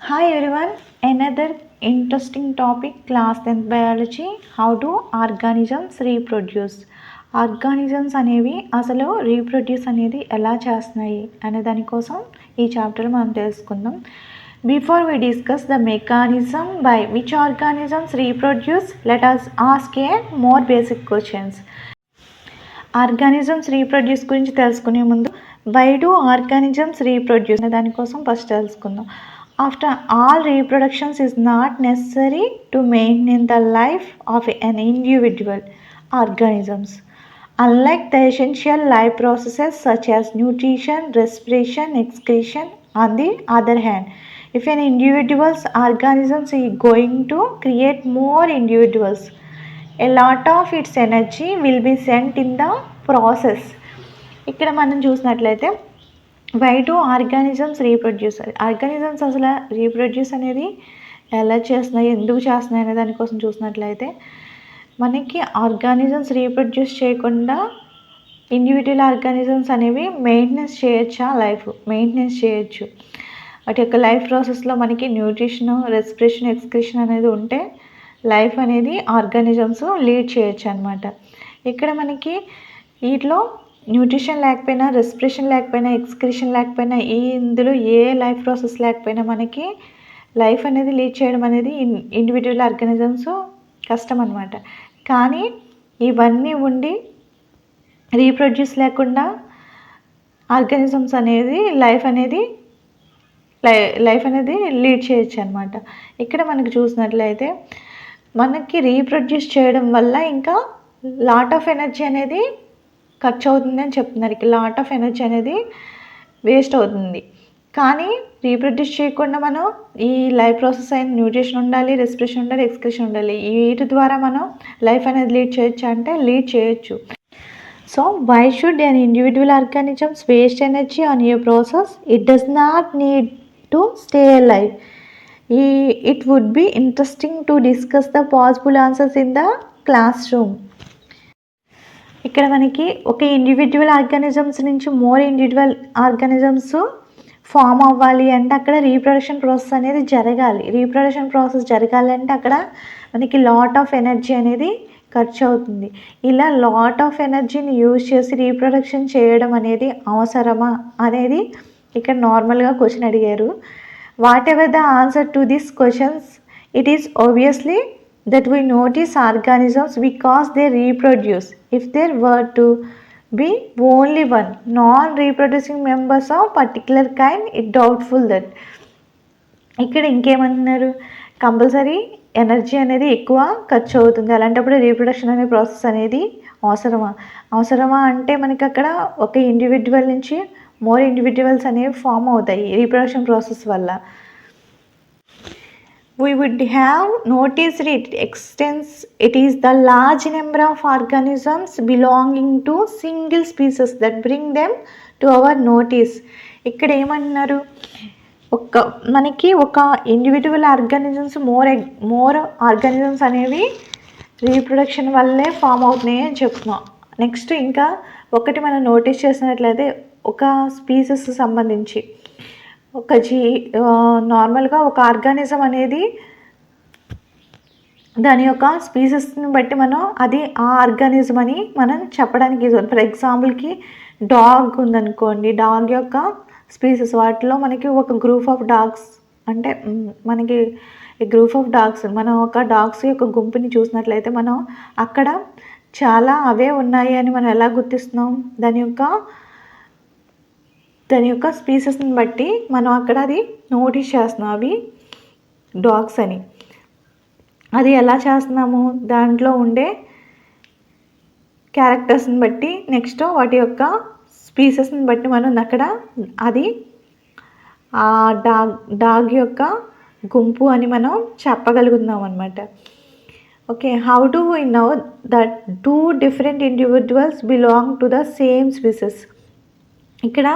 Hi everyone, another interesting topic, class 10th biology, how do organisms reproduce. Organisms అనేవి అసలు reproduce అనేది ఎలా చేస్తున్నాయి అనే దానికోసం ఈ చాప్టర్ మనం తెలుసుకుందాం. Before we discuss the mechanism by which organisms reproduce, let us ask a more basic questions. Organisms reproduce గురించి తెలుసుకునే ముందు వై డూ ఆర్గానిజమ్స్ రీప్రొడ్యూస్ అనే దానికోసం ఫస్ట్ తెలుసుకుందాం. After all, reproduction is not necessary to maintain the life of an individual organisms. Unlike the essential life processes such as nutrition, respiration, excretion, on the other hand, if an individual's organisms is going to create more individuals, a lot of its energy will be sent in the process. ఇక్కడ మనం చూసినట్లయితే why do organisms reproduce, organisms అసలు reproduce అనేది ఎలా చేస్తున్నాయి, ఎందుకు చేస్తున్నాయి అనే దానికోసం చూసినట్లయితే మనకి ఆర్గానిజమ్స్ రీప్రొడ్యూస్ చేయకుండా ఇండివిజువల్ ఆర్గానిజమ్స్ అనేవి మెయింటెనెన్స్ చేయొచ్చా, లైఫ్ మెయింటెనెన్స్ చేయొచ్చు. వాటి యొక్క లైఫ్ ప్రాసెస్లో మనకి న్యూట్రిషన్, రెస్పిరేషన్, ఎక్స్క్రిషన్ అనేది ఉంటే లైఫ్ అనేది ఆర్గానిజమ్స్ లీడ్ చేయొచ్చు అనమాట. ఇక్కడ మనకి వీటిలో న్యూట్రిషన్ లేకపోయినా, రెస్పిరేషన్ లేకపోయినా, ఎక్స్క్రిషన్ లేకపోయినా, ఇందులో ఏ లైఫ్ ప్రాసెస్ లేకపోయినా మనకి లైఫ్ అనేది లీడ్ చేయడం అనేది ఇండివిజువల్ ఆర్గానిజమ్స్ కష్టం అనమాట. కానీ ఇవన్నీ ఉండి రీప్రొడ్యూస్ లేకుండా ఆర్గానిజమ్స్ అనేది లైఫ్ అనేది లీడ్ చేయొచ్చు అనమాట. ఇక్కడ మనకి చూసినట్లయితే మనకి రీప్రొడ్యూస్ చేయడం వల్ల ఇంకా లాట్ ఆఫ్ ఎనర్జీ అనేది ఖర్చు అవుతుంది అని చెప్తున్నారు. ఇక్కడ లాట్ ఆఫ్ ఎనర్జీ అనేది వేస్ట్ అవుతుంది. కానీ రీప్రొడ్యూస్ చేయకుండా మనం ఈ లైఫ్ ప్రాసెస్ అయిన న్యూట్రిషన్ ఉండాలి, రెస్పిరేషన్ ఉండాలి, ఎక్స్క్రిషన్ ఉండాలి, వీటి ద్వారా మనం లైఫ్ అనేది లీడ్ చేయొచ్చు అంటే లీడ్ చేయొచ్చు. So why should an individual organisms waste energy on a process it does not need to stay alive? It would be interesting to discuss the possible answers in the classroom. ఇక్కడ మనకి ఒక individual organisms నుంచి more individual organisms form అవ్వాలి అంటే అక్కడ reproduction process అనేది జరగాలి. Reproduction process జరగాలి అంటే అక్కడ మనకి లాట్ ఆఫ్ ఎనర్జీ అనేది ఖర్చు అవుతుంది. ఇలా లాట్ ఆఫ్ ఎనర్జీని యూజ్ చేసి రీప్రొడక్షన్ చేయడం అనేది అవసరమా అనేది ఇక్కడ నార్మల్గా క్వశ్చన్ అడిగారు. What ever the answer to this questions, it is obviously that we notice organisms because they reproduce. If there were to be only one non-reproducing members of particular kind, it doubtful that. ఇక్కడ ఇంకేమంటున్నారు, compulsory energy అనేది ఎక్కువ ఖర్చు అవుతుంది. అలాంటప్పుడు reproduction అనే process అనేది అవసరమా అంటే మనకి అక్కడ ఒక ఇండివిజువల్ నుంచి మోర్ ఇండివిజువల్స్ అనేవి ఫామ్ అవుతాయి రీప్రొడక్షన్ ప్రాసెస్ వల్ల. We would have noticed it is the large number of organisms belonging to single species that bring them to our notice. ఇక్కడ ఏమంటున్నారు, మనకి ఒక ఇండివిజువల్ ఆర్గానిజమ్స్ మోర్ ఆర్గానిజమ్స్ అనేవి reproduction వల్లే form అవుతున్నాయి అని చెప్తున్నాం. నెక్స్ట్ ఇంకా ఒకటి మనం నోటీస్ చేసినట్లయితే ఒక స్పీసెస్ సంబంధించి నార్మల్గా ఒక ఆర్గానిజం అనేది దాని యొక్క స్పీసెస్ని బట్టి మనం అది ఆ ఆర్గానిజం అని మనం చెప్పడానికి. ఫర్ ఎగ్జాంపుల్కి డాగ్ ఉందనుకోండి, డాగ్ యొక్క స్పీసెస్ వాటిలో మనకి ఒక గ్రూప్ ఆఫ్ డాగ్స్ అంటే మనకి గ్రూప్ ఆఫ్ డాగ్స్, మనం ఒక డాగ్స్ యొక్క గుంపుని చూసినట్లయితే మనం అక్కడ చాలా అవే ఉన్నాయి అని మనం ఎలా గుర్తిస్తున్నాం, దాని యొక్క స్పీసెస్ని బట్టి మనం అక్కడ అది నోటీస్ చేస్తున్నాం అవి డాగ్స్ అని. అది ఎలా చేస్తున్నాము, దాంట్లో ఉండే క్యారెక్టర్స్ని బట్టి, నెక్స్ట్ వాటి యొక్క స్పీసెస్ని బట్టి మనం అక్కడ అది ఆ డాగ్ యొక్క గుంపు అని మనం చెప్పగలుగుతున్నాం అనమాట. Okay, how do we know that 2 different individuals belong to the same species? ఇక్కడ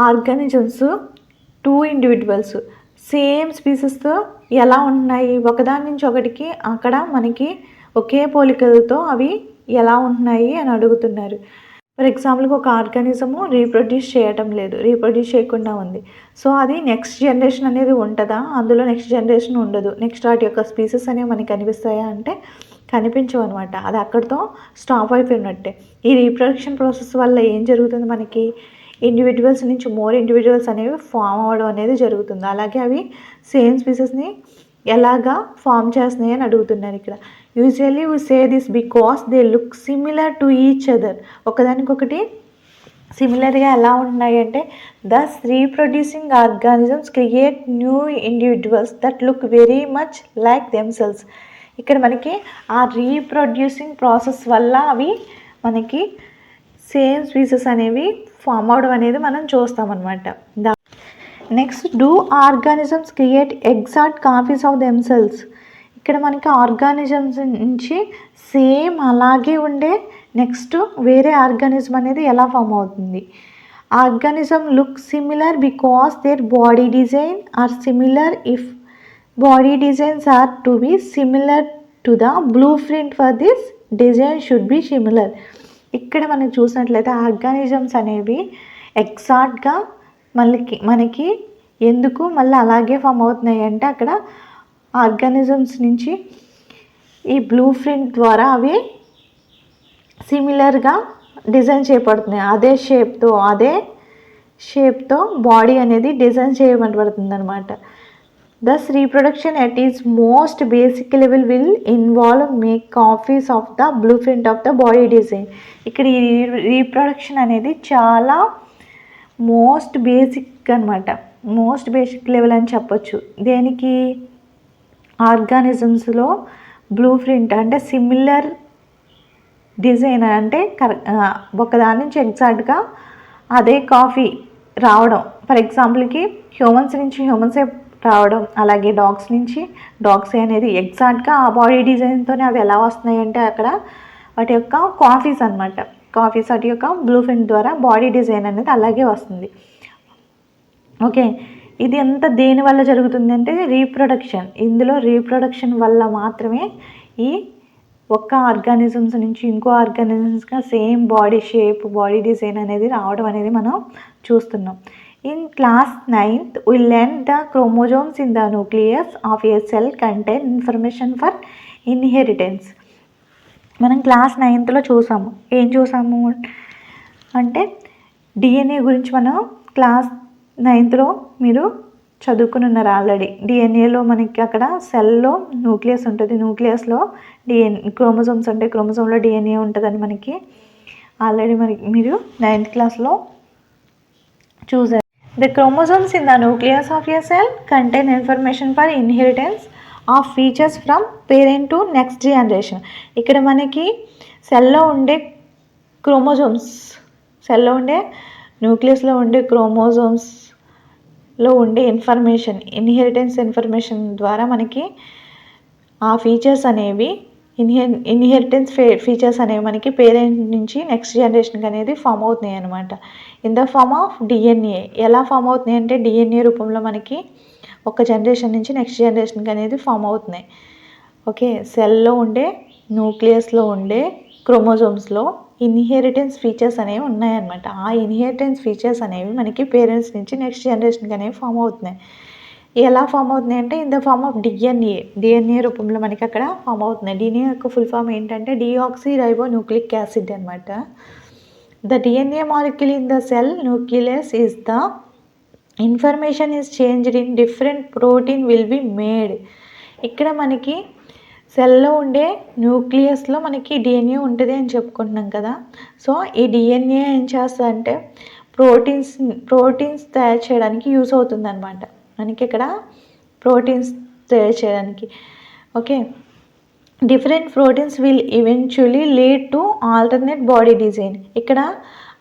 ఆర్గానిజమ్స్ 2 ఇండివిజువల్స్ సేమ్ స్పీసెస్తో ఎలా ఉన్నాయి, ఒకదాని నుంచి ఒకటికి అక్కడ మనకి ఒకే పోలికలతో అవి ఎలా ఉంటున్నాయి అని అడుగుతున్నారు. ఫర్ ఎగ్జాంపుల్కి ఒక ఆర్గానిజము రీప్రొడ్యూస్ చేయటం లేదు, రీప్రొడ్యూస్ చేయకుండా ఉంది. సో అది నెక్స్ట్ జనరేషన్ అనేది ఉంటుందా? అందులో నెక్స్ట్ జనరేషన్ ఉండదు. నెక్స్ట్ వాటి యొక్క స్పీసెస్ అనేవి మనకి కనిపిస్తాయా అంటే కనిపించవు అనమాట. అది అక్కడితో స్టాప్ అయిపోయినట్టే. ఈ రీప్రొడక్షన్ ప్రాసెస్ వల్ల ఏం జరుగుతుంది, మనకి ఇండివిజువల్స్ నుంచి మోర్ ఇండివిజువల్స్ అనేవి ఫామ్ అవ్వడం అనేది జరుగుతుంది. అలాగే అవి సేమ్ స్పీసెస్ని ఎలాగా ఫామ్ చేస్తున్నాయి అని అడుగుతున్నారు ఇక్కడ. Usually we say this because they look similar to each other. ఒకదానికొకటి సిమిలర్గా ఎలా ఉన్నాయి అంటే thus reproducing organisms create new individuals that look very much like themselves. ఇక్కడ మనకి ఆ రీప్రొడ్యూసింగ్ ప్రాసెస్ వల్ల అవి మనకి సేమ్ స్పీసెస్ అనేవి ఫామ్ అవడం అనేది మనం చూస్తామన్నమాట. Next, do organisms create exact copies of themselves. ఇక్కడ మనకి ఆర్గానిజమ్స్ నుంచి సేమ్ అలాగే ఉండే నెక్స్ట్ వేరే ఆర్గానిజం అనేది ఎలా ఫామ్ అవుతుంది? Organism look similar because their body design are similar. If body designs are to be similar to the blueprint for this design should be similar. ఇక్కడ మనం చూసినట్లయితే ఆర్గానిజమ్స్ అనేవి ఎగ్జాక్ట్గా మనకి ఎందుకు మళ్ళీ అలాగే ఫామ్ అవుతున్నాయి అంటే అక్కడ ఆర్గానిజమ్స్ నుంచి ఈ బ్లూ ప్రింట్ ద్వారా అవి సిమిలర్గా డిజైన్ చేయబడుతున్నాయి. అదే షేప్తో బాడీ అనేది డిజైన్ చేయబడుతుంది అనమాట. Thus reproduction at its most basic level will involve make copies of the blueprint of the body design. ఇక్కడ ఈ రీప్రొడక్షన్ అనేది చాలా మోస్ట్ బేసిక్ అనమాట, మోస్ట్ బేసిక్ లెవెల్ అని చెప్పొచ్చు. దేనికి? ఆర్గానిజమ్స్లో బ్లూ ప్రింట్ అంటే సిమిలర్ డిజైన్ అంటే ఒకదాని నుంచి ఎగ్జాక్ట్గా అదే కాపీ రావడం. ఫర్ ఎగ్జాంపుల్కి హ్యూమన్స్ నుంచి హ్యూమన్సే రావడం, అలాగే డాగ్స్ నుంచి డాగ్సే అనేది ఎగ్జాక్ట్గా ఆ బాడీ డిజైన్తోనే అవి ఎలా వస్తున్నాయి అంటే అక్కడ వాటి యొక్క కాపీస్ అనమాట. కాపీస్ వాటి యొక్క బ్లూ ప్రింట్ ద్వారా బాడీ డిజైన్ అనేది అలాగే వస్తుంది. ఓకే, ఇది ఎంత దేనివల్ల జరుగుతుంది అంటే రీప్రొడక్షన్. ఇందులో రీప్రొడక్షన్ వల్ల మాత్రమే ఈ ఒక్క ఆర్గానిజమ్స్ నుంచి ఇంకో ఆర్గానిజమ్స్గా same body shape, body design అనేది రావడం అనేది మనం చూస్తున్నాం. In class 9th, we learned the chromosomes in the nucleus of a cell contain information for inheritance. మనం క్లాస్ 9th చూసాము. ఏం చూసాము అంటే డిఎన్ఏ గురించి మనం క్లాస్ 9th మీరు చదువుకుని ఉన్నారు ఆల్రెడీ. డిఎన్ఏలో మనకి అక్కడ సెల్లో న్యూక్లియస్ ఉంటుంది, న్యూక్లియస్లో క్రోమోజోమ్స్ ఉంటాయి, క్రోమోజోమ్లో డిఎన్ఏ ఉంటుందని మనకి ఆల్రెడీ మీరు 9th క్లాస్లో చూసారు. The chromosomes in the nucleus of a cell contain information for inheritance of features from parent to next generation. ఇక్కడ మనకి సెల్లో ఉండే క్రోమోజోమ్స్, సెల్లో ఉండే న్యూక్లియస్లో ఉండే క్రోమోజోమ్స్లో ఉండే ఇన్ఫర్మేషన్, ఇన్హెరిటెన్స్ ఇన్ఫర్మేషన్ ద్వారా మనకి ఆ ఫీచర్స్ అనేవి ఇన్హెరిటెన్స్ ఫీచర్స్ అనేవి మనకి పేరెంట్ నుంచి నెక్స్ట్ జనరేషన్కి అనేది ఫామ్ అవుతున్నాయి అనమాట. In the form of DNA. ఎలా ఫామ్ అవుతున్నాయి అంటే డిఎన్ఏ రూపంలో మనకి ఒక జనరేషన్ నుంచి నెక్స్ట్ జనరేషన్కి అనేది ఫామ్ అవుతున్నాయి. ఓకే, సెల్లో ఉండే న్యూక్లియస్లో ఉండే క్రోమోజోమ్స్లో ఇన్హెరిటెన్స్ ఫీచర్స్ అనేవి ఉన్నాయన్నమాట. ఆ ఇన్హెరిటెన్స్ ఫీచర్స్ అనేవి మనకి పేరెంట్స్ నుంచి నెక్స్ట్ జనరేషన్కి అనేవి ఫామ్ అవుతున్నాయి. ఎలా ఫామ్ అవుతున్నాయి అంటే in the form of DNA రూపంలో మనకి అక్కడ ఫామ్ అవుతున్నాయి. డిఎన్ఏ యొక్క ఫుల్ ఫామ్ ఏంటంటే డిఆక్సీ రైబో న్యూక్లిక్ యాసిడ్ అనమాట. The DNA molecule in the cell nucleus is the information is changed in different protein will be made. ఇక్కడ మనకి సెల్లో ఉండే న్యూక్లియస్లో మనకి డిఎన్ఏ ఉంటుంది అని చెప్పుకుంటున్నాం కదా. సో ఈ డిఎన్ఏ ఏం చేస్తుందంటే ప్రోటీన్స్ తయారు చేయడానికి యూస్ అవుతుంది అనమాట. మనకి ఇక్కడ ప్రోటీన్స్ తయారు చేయడానికి. Okay, different proteins will eventually lead to alternate body design. ఇక్కడ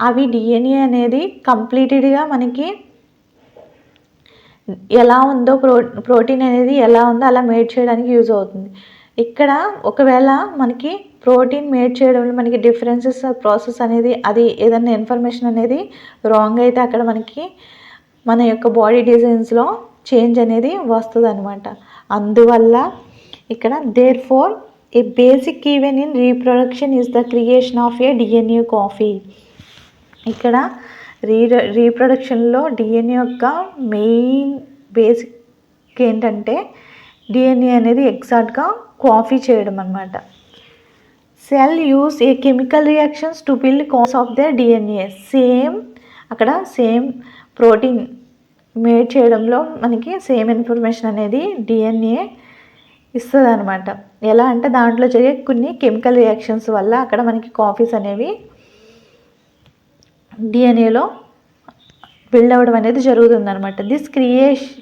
అవి డిఎన్ఏ అనేది కంప్లీటెడ్గా మనకి ఎలా ఉందో ప్రోటీన్ అనేది ఎలా ఉందో అలా మేడ్ చేయడానికి యూజ్ అవుతుంది. ఇక్కడ ఒకవేళ మనకి ప్రోటీన్ మేడ్ చేయడంలో మనకి డిఫరెన్సెస్ ప్రాసెస్ అనేది అది ఏదైనా ఇన్ఫర్మేషన్ అనేది రాంగ్ అయితే అక్కడ మనకి మన యొక్క బాడీ డిజైన్స్లో చేంజ్ అనేది వస్తుంది అనమాట. అందువల్ల ఇక్కడ therefore a basic event in reproduction is the creation of a DNA copy. ఇక్కడ రీప్రొడక్షన్లో డిఎన్ఏ యొక్క మెయిన్ బేసిక్ ఏంటంటే డిఎన్ఏ అనేది ఎగ్జాక్ట్గా కాపీ చేయడం అన్నమాట. Cell use a chemical reactions to build copies of the DNA. అక్కడ సేమ్ ప్రోటీన్ మేడ్ చేయడంలో మనకి సేమ్ ఇన్ఫర్మేషన్ అనేది డిఎన్ఏ ఇస్తుంది అనమాట. ఎలా అంటే దాంట్లో జరిగే కొన్ని కెమికల్ రియాక్షన్స్ వల్ల అక్కడ మనకి కాపీస్ అనేవి డిఎన్ఏలో బిల్డ్ అవ్వడం అనేది జరుగుతుంది అనమాట. This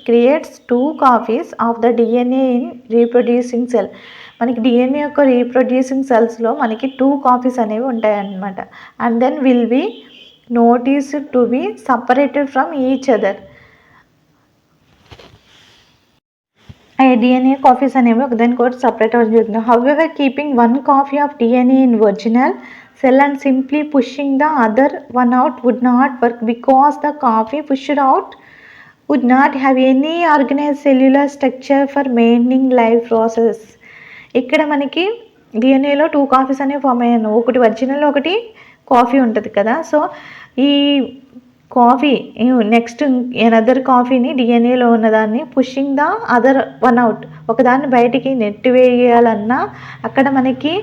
creates 2 copies of the DNA in reproducing cell. మనకి డిఎన్ఏ యొక్క రీప్రొడ్యూసింగ్ సెల్స్లో మనకి 2 కాపీస్ అనేవి ఉంటాయి అన్నమాట. And then will be notice to be separated from each other. DNA copies అనేవి ఒకదానికొకటి సపరేట్ అవ్వడం జరుగుతుంది. However keeping 1 copy of DNA in original cell and simply pushing the other one out would not work because the copy pushed out would not have any organized cellular structure for maintaining life process. ఇక్కడ మనకి డిఎన్ఏలో 2 copies అనేవి form అయ్యాను. ఒకటి original, ఒకటి copy ఉంటుంది కదా. So ఈ coffee next another కాఫీని డిఎన్ఏలో ఉన్నదాన్ని pushing the other one out, ఒకదాన్ని బయటికి నెట్టివేయాలన్నా అక్కడ మనకి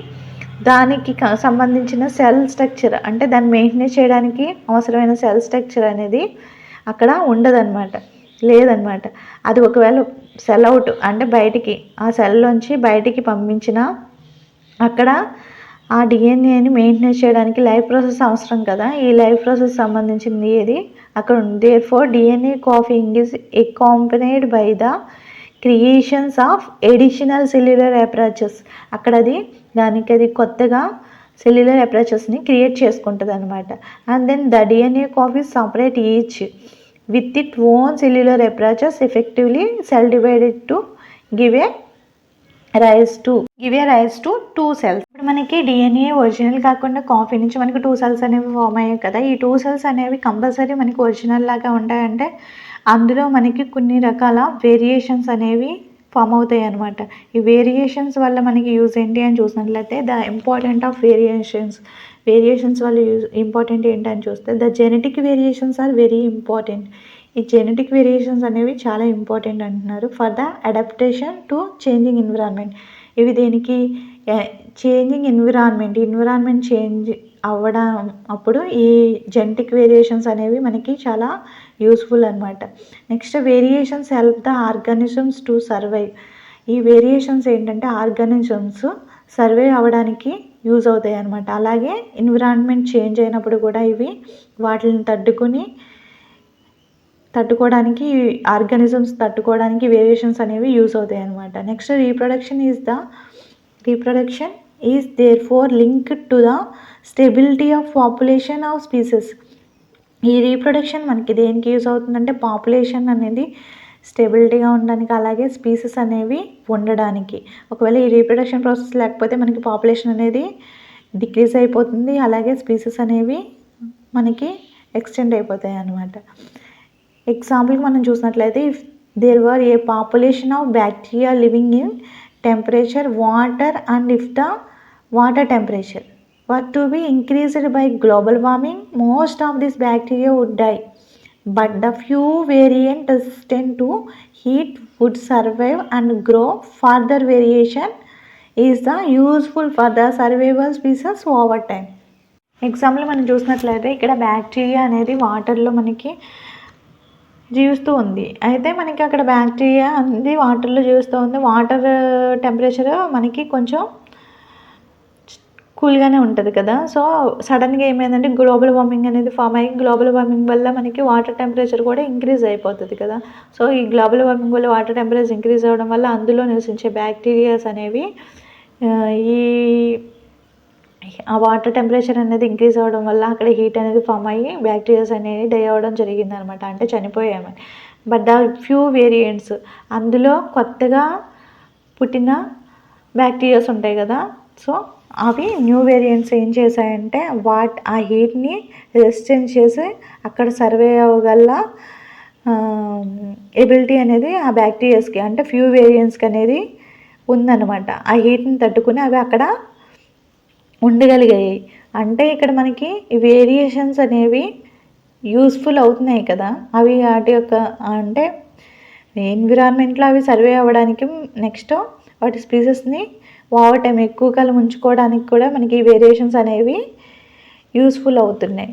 దానికి సంబంధించిన సెల్ స్ట్రక్చర్ అంటే దాన్ని మెయింటైన్ చేయడానికి అవసరమైన సెల్ స్ట్రక్చర్ అనేది అక్కడ ఉండదన్నమాట, లేదన్నమాట. అది ఒకవేళ సెల్ అవుట్ అంటే బయటికి ఆ సెల్లోంచి బయటికి పంపించిన అక్కడ ఆ డిఎన్ఏని మెయింటైన్ చేయడానికి లైఫ్ ప్రాసెస్ అవసరం కదా. ఈ లైఫ్ ప్రాసెస్ సంబంధించింది ఏది అక్కడ ఉంది. Therefore DNA copying is accompanied by the creations of additional cellular approaches. అక్కడ దానికి అది కొత్తగా సెల్యులర్ అప్రోచెస్ని క్రియేట్ చేసుకుంటుంది అనమాట. And then the DNA copies separate each with it own cellular approaches effectively cell divided to give a rise to 2 cells. ఇప్పుడు మనకి DNA original కాకుండా కాపీ నుంచి మనకి 2 cells అనేవి ఫామ్ అయ్యాయి కదా. ఈ 2 cells అనేవి కంపల్సరీ మనకి ఒరిజినల్ లాగా ఉంటాయంటే అందులో మనకి కొన్ని రకాల వేరియేషన్స్ అనేవి ఫామ్ అవుతాయి అనమాట. ఈ వేరియేషన్స్ వల్ల మనకి యూజ్ ఏంటి అని చూసినట్లయితే ద ఇంపార్టెంట్ ఆఫ్ వేరియేషన్స్ వల్ల ఇంపార్టెంట్ ఏంటని చూస్తే the genetic variations are very important. ఈ జెనెటిక్ వేరియేషన్స్ అనేవి చాలా ఇంపార్టెంట్ అంటున్నారు for the adaptation to changing environment. ఇవి దేనికి చేంజింగ్ ఎన్విరాన్మెంట్ చేంజ్ అవ్వడం అప్పుడు ఈ జెనెటిక్ వేరియేషన్స్ అనేవి మనకి చాలా యూస్ఫుల్ అనమాట. Next variations help the organisms to survive. ఈ వేరియేషన్స్ ఏంటంటే ఆర్గానిజమ్స్ సర్వైవ్ అవ్వడానికి యూజ్ అవుతాయి అనమాట. అలాగే ఎన్విరాన్మెంట్ చేంజ్ అయినప్పుడు కూడా ఇవి వాటిని తట్టుకోవడానికి ఆర్గానిజమ్స్ తట్టుకోవడానికి వేరియేషన్స్ అనేవి యూజ్ అవుతాయి అనమాట. Next reproduction is therefore linked to the stability of population of species. ఈ రీప్రొడక్షన్ మనకి దేనికి యూజ్ అవుతుందంటే పాపులేషన్ అనేది స్టెబిలిటీగా ఉండడానికి, అలాగే స్పీసెస్ అనేవి ఉండడానికి. ఒకవేళ ఈ రీప్రొడక్షన్ ప్రాసెస్ లేకపోతే మనకి పాపులేషన్ అనేది డిక్రీజ్ అయిపోతుంది, అలాగే స్పీసెస్ అనేవి మనకి ఎక్స్టెండ్ అయిపోతాయి అన్నమాట. ఎగ్జాంపుల్కి మనం చూసినట్లయితే if there were a population of bacteria living in temperature water and if the water temperature were to be increased by global warming, most of this bacteria would die. But the few variants resistant to heat would survive and grow. Further variation is the useful for the survival species over time. Example మనం చూసినట్లయితే ఇక్కడ bacteria అనేది వాటర్లో మనకి జీవిస్తూ ఉంది. అయితే మనకి అక్కడ బ్యాక్టీరియా అనేది వాటర్లో జీవిస్తూ ఉంది. వాటర్ టెంపరేచర్ మనకి కొంచెం కూల్గానే ఉంటుంది కదా. సో సడన్గా ఏమైందంటే గ్లోబల్ వార్మింగ్ అనేది ఫామ్ అయ్యి గ్లోబల్ వార్మింగ్ వల్ల మనకి వాటర్ టెంపరేచర్ కూడా ఇంక్రీజ్ అయిపోతుంది కదా. సో ఈ గ్లోబల్ వార్మింగ్ వల్ల వాటర్ టెంపరేచర్ ఇంక్రీజ్ అవ్వడం వల్ల అందులో నివసించే బ్యాక్టీరియాస్ అనేవి ఆ వాటర్ టెంపరేచర్ అనేది ఇంక్రీజ్ అవ్వడం వల్ల అక్కడ హీట్ అనేది ఫామ్ అయ్యి బ్యాక్టీరియాస్ అనేవి డై అవ్వడం జరిగింది అనమాట, అంటే చనిపోయామని. బట్ ద ఫ్యూ వేరియంట్స్, అందులో కొత్తగా పుట్టిన బ్యాక్టీరియాస్ ఉంటాయి కదా. సో అవి న్యూ వేరియంట్స్ ఏం చేశాయంటే ఆ హీట్ని రెసిస్టెన్స్ చేసి అక్కడ సర్వే అవ్వగల ఎబిలిటీ అనేది ఆ బ్యాక్టీరియాస్కి అంటే ఫ్యూ వేరియంట్స్కి అనేది ఉందన్నమాట. ఆ హీట్ని తట్టుకుని అవి అక్కడ ఉండగలిగాయి. అంటే ఇక్కడ మనకి ఈ వేరియేషన్స్ అనేవి యూస్ఫుల్ అవుతున్నాయి కదా, అవి వాటి యొక్క అంటే ఎన్విరాన్మెంట్లో అవి సర్వే అవ్వడానికి, నెక్స్ట్ వాటి స్పీసెస్ని వాడటం ఎక్కువ కాలం ఉంచుకోవడానికి కూడా మనకి ఈ వేరియేషన్స్ అనేవి యూస్ఫుల్ అవుతున్నాయి.